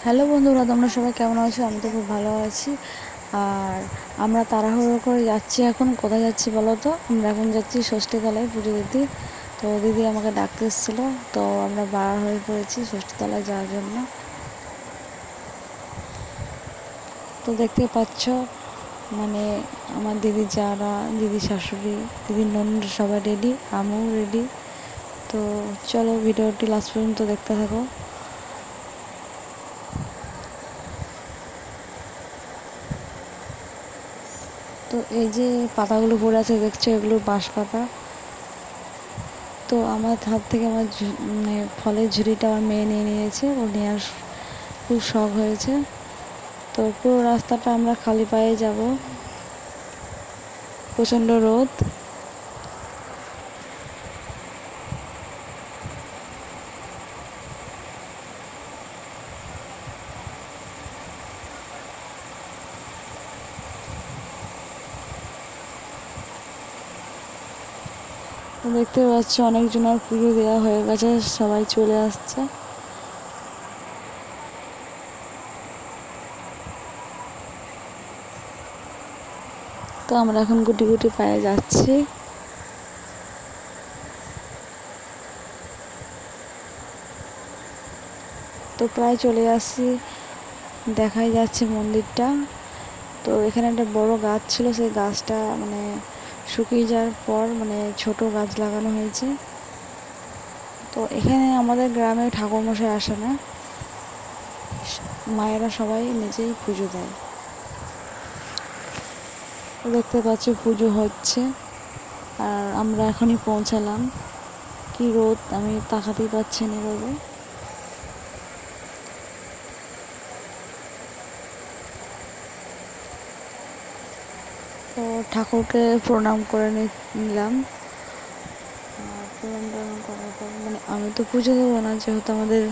Hello বন্ধুরা, তোমরা সবাই কেমন আছো? আমি তো খুব ভালো আছি। আর আমরা তাড়াহুড়ো করে যাচ্ছি। এখন কোথায় যাচ্ছি বলো তো? আমরা এখন যাচ্ছি ষষ্ঠীতলায় পুজো দিতে। তো দিদি আমাকে ডাকতে এসেছিলো, তো আমরা বার হয়ে পড়েছি ষষ্ঠীতলায় যাওয়ার জন্য। তো দেখতে পাচ্ছ, মানে আমার দিদি যারা, দিদি শাশুড়ি, দিদির ননদ সবাই রেডি, আমিও রেডি। তো চলো ভিডিওটি লাস্ট পর্যন্ত দেখতে থাকো। তো এই যে পাতাগুলো পড়ে আছে দেখছো, এগুলো বাঁশ পাতা। তো আমার হাত থেকে মানে ফলের ঝুড়িটা আমার মেয়ে নিয়ে নিয়েছে, ও নেওয়ার খুব শখ হয়েছে। তো পুরো রাস্তাটা আমরা খালি পায়ে যাব, প্রচণ্ড রোদ। দেখতে পাচ্ছি অনেকজনের পুজো দেওয়া হয়ে গেছে, সবাই চলে আসছে। তো আমরা এখন গুটি গুটি পায়ে যাচ্ছি। তো প্রায় চলে আসছি, দেখাই যাচ্ছে মন্দিরটা। তো এখানে একটা বড় গাছ ছিল, সেই গাছটা মানে শুকিয়ে যাওয়ার পর মানে ছোট গাছ লাগানো হয়েছে। তো এখানে আমাদের গ্রামে ঠাকুরমশাই আসে না, মায়েরা সবাই নিজেই পুজো দেয়। দেখতে পাচ্ছি পুজো হচ্ছে, আর আমরা এখনই পৌঁছালাম। কি রোদ, আমি তাকাতেই পাচ্ছি না রোদে। তো ঠাকুরকে প্রণাম করে নিলাম। প্রণাম টনাম করার পর মানে আমি তো পুজো দেবো না, যেহেতু আমাদের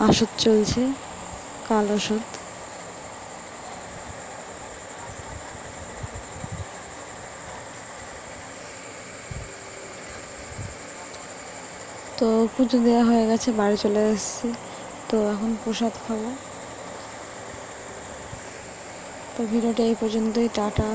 আসর চলছে, কাল ওষুধ। তো পুজো দেওয়া হয়ে গেছে, বাড়ি চলে এসেছি। তো এখন প্রসাদ খাবো। তো ভিডিওটা এই পর্যন্তই, টাটা।